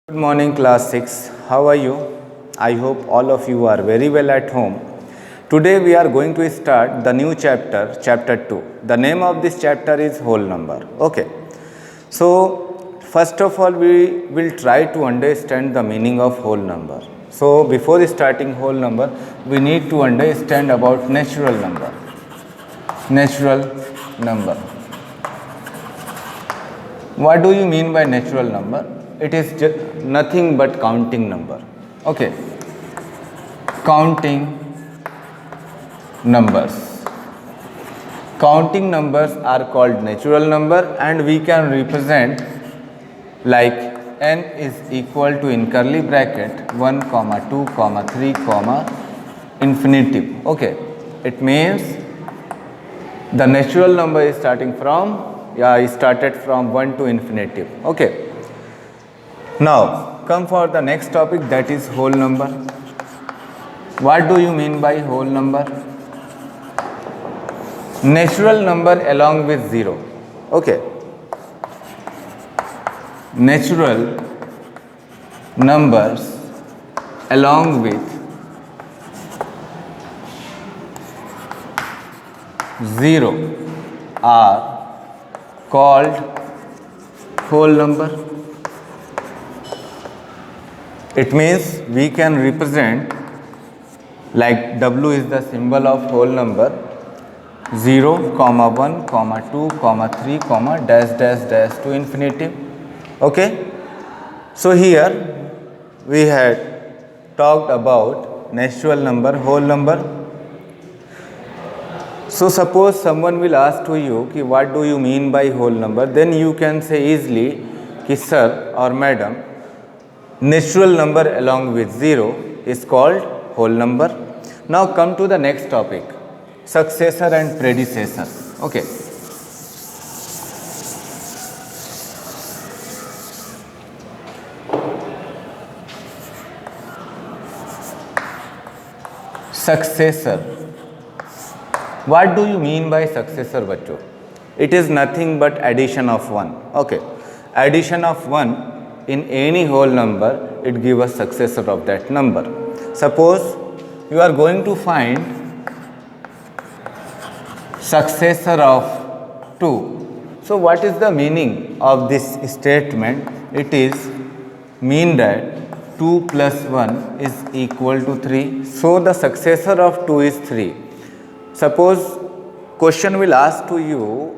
Good morning, class 6. How are you? I hope all of you are very well at home. Today we are going to start the new chapter, chapter 2. The name of this chapter is whole number. Okay. So, first of all we will try to understand the meaning of whole number. So, before starting whole number, we need to understand about natural number. Natural number. What do you mean by natural number? It is just nothing but counting number. Okay. Counting numbers. Counting numbers are called natural number and we can represent like n is equal to in curly bracket 1, 2, 3, infinitive. Okay. It means the natural number is started from 1 to infinitive. Okay. Now, come for the next topic, that is whole number. What do you mean by whole number? Natural number along with 0. Okay. Natural numbers along with 0 are called whole number. It means we can represent like W is the symbol of whole number 0, 1, 2, 3, dash to infinity. Okay. So here we had talked about natural number, whole number. So suppose someone will ask to you कि what do you mean by whole number, then you can say easily कि sir or madam, natural number along with 0 is called whole number. Now come to the next topic, successor and predecessor. Okay. Successor. What do you mean by successor, bachcho? It is nothing but addition of 1. Okay. Addition of 1 in any whole number, it gives us successor of that number. Suppose you are going to find successor of 2. So what is the meaning of this statement? It is mean that 2 plus 1 is equal to 3. So the successor of 2 is 3. Suppose question will ask to you,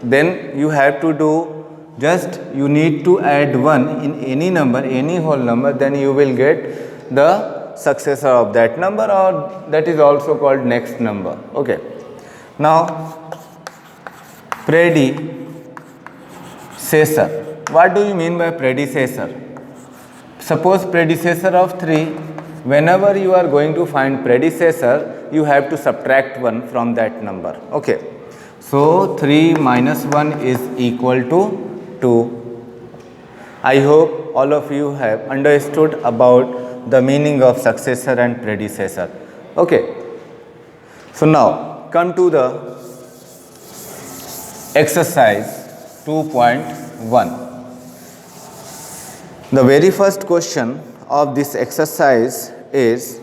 then you have to do just you need to add 1 in any number, any whole number, then you will get the successor of that number, or that is also called next number. Okay. Now predecessor. What do you mean by predecessor? Suppose predecessor of 3, whenever you are going to find predecessor, you have to subtract 1 from that number. Okay. So 3 minus 1 is equal to 2. I hope all of you have understood about the meaning of successor and predecessor. Okay. So now come to the exercise 2.1. The very first question of this exercise is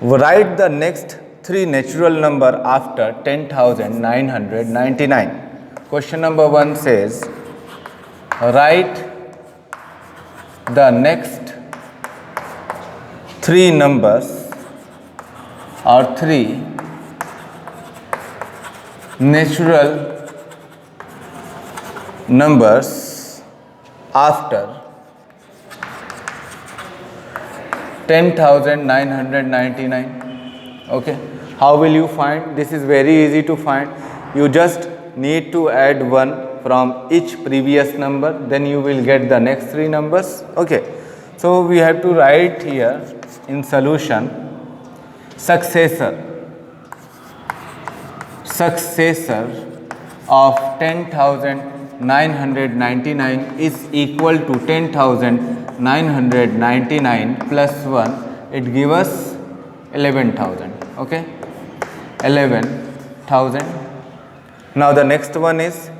write the next 3 natural number after 10,999. Question number 1 says write the next 3 numbers or 3 natural numbers after 10,999. Okay. How will you find? This is very easy to find. You just need to add 1 from each previous number, then you will get the next 3 numbers. Okay. So we have to write here in solution successor of 10,999 is equal to 10,999 plus 1, it gives us 11,000. Okay. 11,000. Now the next one is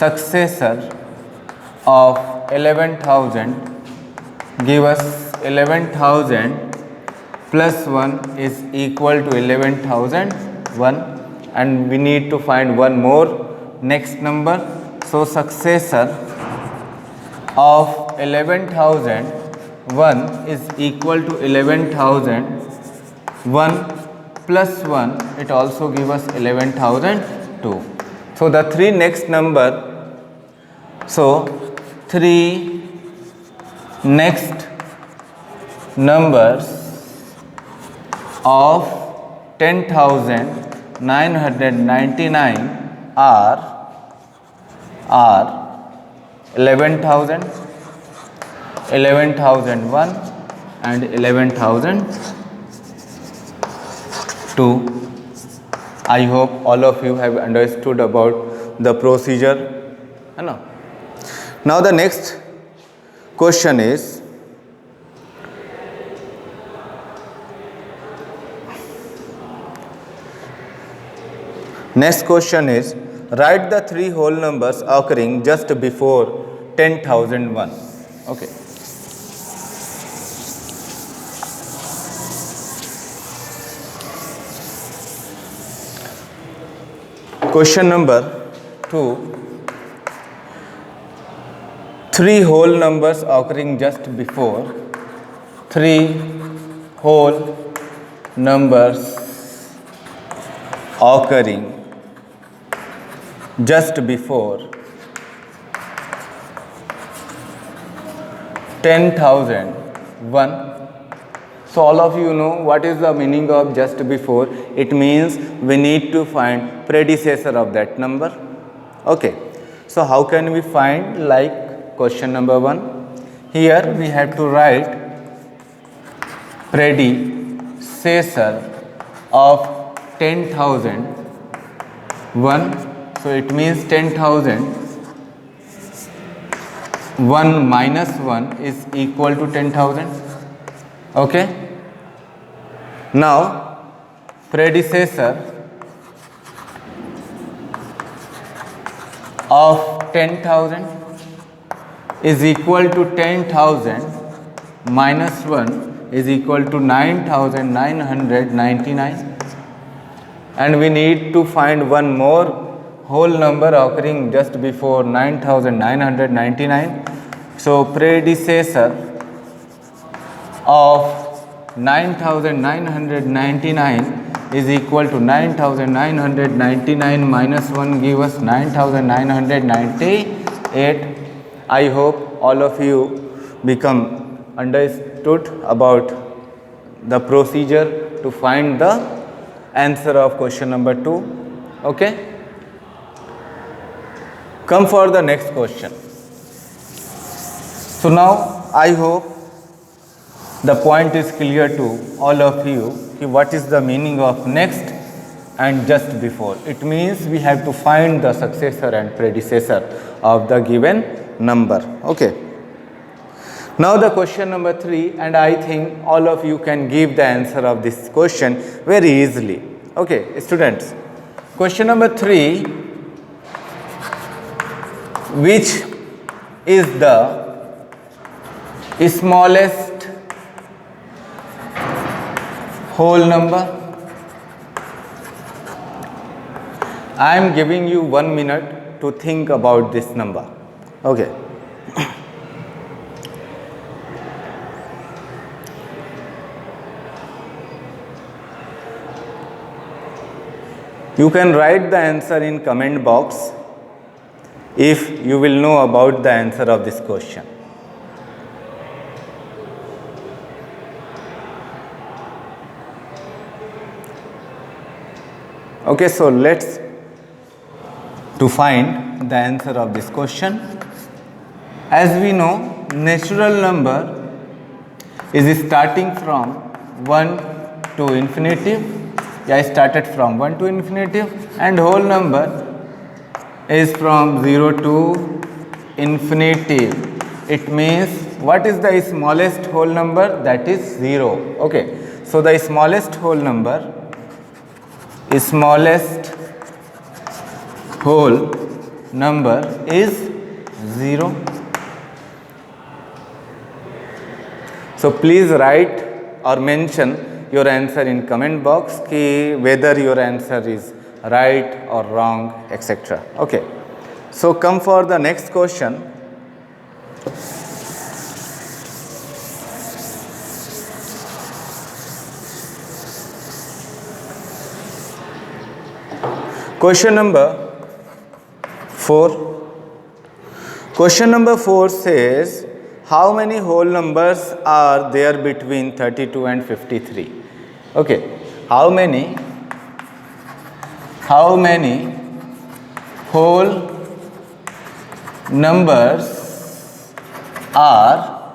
successor of 11,000 give us 11,000 plus 1 is equal to 11,001, and we need to find one more next number. So successor of 11,001 is equal to 11,001 plus 1, it also gives us 11,002. So the three next number, so three next numbers of 10,999 are 11,000, 11,001 and 11,002. I hope all of you have understood about the procedure. Now the next question is, write the three whole numbers occurring just before 10,001. Okay. Question number 2. Three whole numbers occurring just before, three whole numbers occurring just before 10,001. So all of you know what is the meaning of just before. It means we need to find predecessor of that number. Okay. So how can we find, like question number 1? Here we have to write predecessor of 10,001. So it means 10,000 1 minus 1 is equal to 10,000. Okay. Now predecessor of 10,000 is equal to 10,000 minus 1 is equal to 9,999, and we need to find one more whole number occurring just before 9,999. So predecessor of 9,999 is equal to 9,999 minus 1 give us 9,998. I hope all of you become understood about the procedure to find the answer of question number 2. Okay. Come for the next question. So now I hope the point is clear to all of you. What is the meaning of next and just before? It means we have to find the successor and predecessor of the given number. Okay. Now the question number 3, and I think all of you can give the answer of this question very easily. Okay, students. Question number 3, which is the smallest whole number? I am giving you 1 minute to think about this number. Okay. You can write the answer in comment box if you will know about the answer of this question. Okay, so let's to find the answer of this question. As we know, natural number is starting from 1 to infinitive. I started from 1 to infinitive, and whole number is from 0 to infinitive. It means what is the smallest whole number? That is 0. Okay. So the smallest whole number is 0. So please write or mention your answer in comment box ki whether your answer is right or wrong, etc. Okay. So come for the next question. Question number 4. Question number 4 says, how many whole numbers are there between 32 and 53? Okay, how many whole numbers are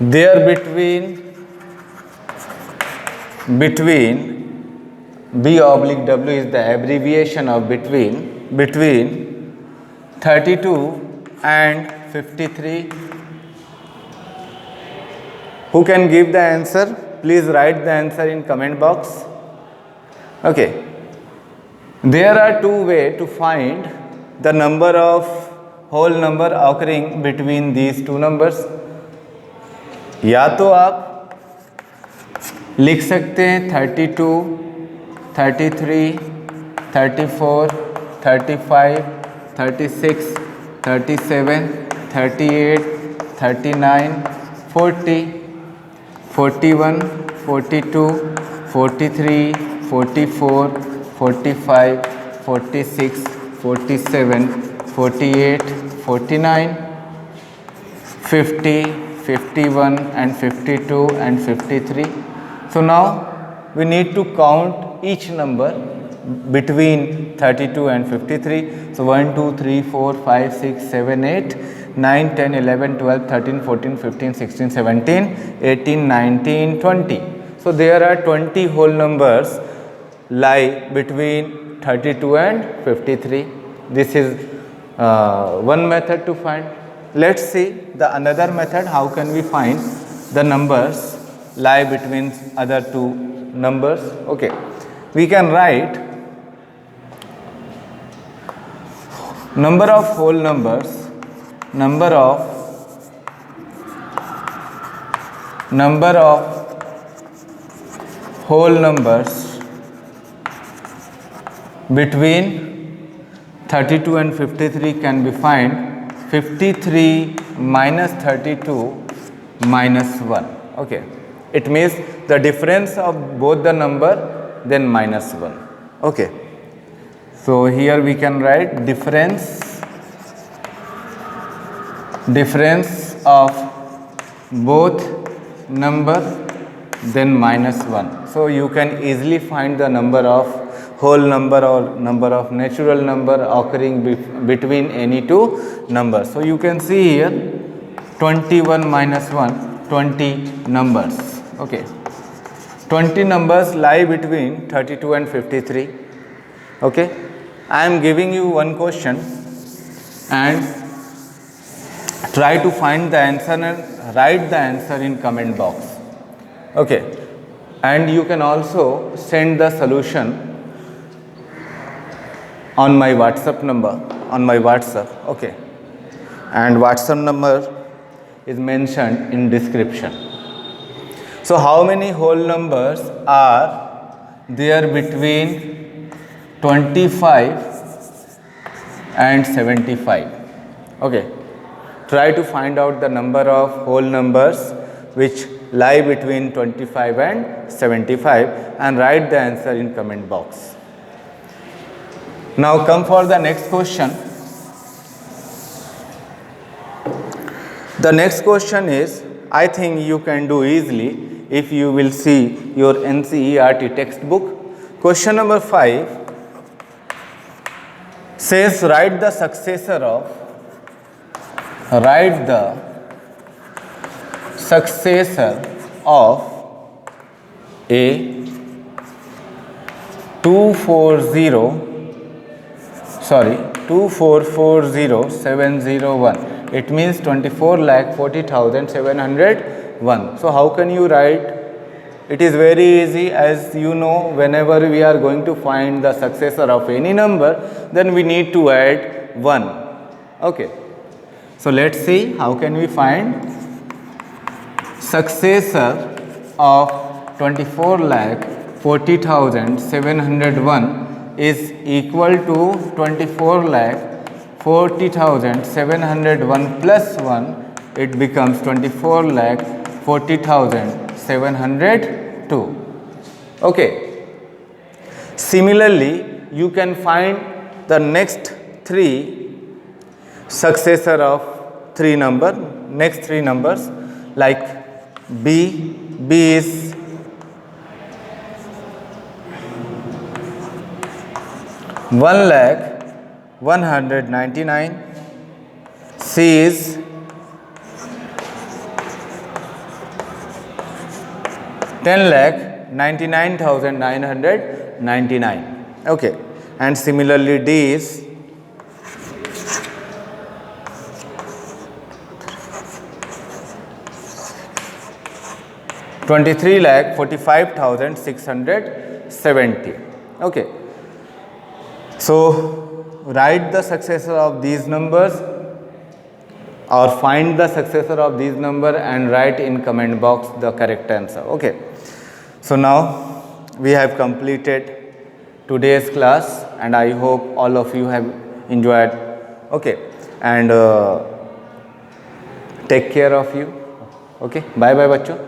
there between B oblique W is the abbreviation of between 32 and 53. Who can give the answer? Please write the answer in comment box. Okay. There are two ways to find the number of whole number occurring between these two numbers. या तो आप लिख सकते हैं 32, 33, 34, 35, 36, 37, 38, 39, 40, 41, 42, 43, 44, 45, 46, 47, 48, 49, 50, 51 and 52 and 53. So now we need to count each number between 32 and 53. So 1, 2, 3, 4, 5, 6, 7, 8, 9, 10, 11, 12, 13, 14, 15, 16, 17, 18, 19, 20. So there are 20 whole numbers lie between 32 and 53. This is one method to find. Let's see the another method. How can we find the numbers lie between other two numbers? Okay, we can write number of whole numbers between 32 and 53 can be find 53 minus 32 minus 1. Okay, it means the difference of both the number then minus 1. Okay, so here we can write difference of both number then minus 1. So you can easily find the number of whole number or number of natural number occurring between any two numbers. So you can see here 21 minus 1, 20 numbers. Okay, 20 numbers lie between 32 and 53. Okay, I am giving you one question and try to find the answer and write the answer in comment box. Okay, and you can also send the solution on my WhatsApp number, okay, and WhatsApp number is mentioned in description. So how many whole numbers are there between 25 and 75? Okay, try to find out the number of whole numbers which lie between 25 and 75 and write the answer in comment box. Now come for the next question. The next question is, I think you can do easily if you will see your NCERT textbook. Question number 5 says write the successor of a 2440701. It means 24,40,701. So how can you write? It is very easy. As you know, whenever we are going to find the successor of any number, then we need to add 1. Okay, so let's see how can we find successor of 24,40,701 is equal to 24,40,701 plus 1, it becomes 24,40,702. Okay. Similarly, you can find the next three successor of next three numbers like B is 1,199,000, C is 10,99,999. Okay, and similarly D is 23,45,670. Okay, so write the successor of these numbers or find the successor of these number and write in comment box the correct answer. Okay, so now we have completed today's class and I hope all of you have enjoyed. Okay, and take care of you. Okay, bye bye बच्चों.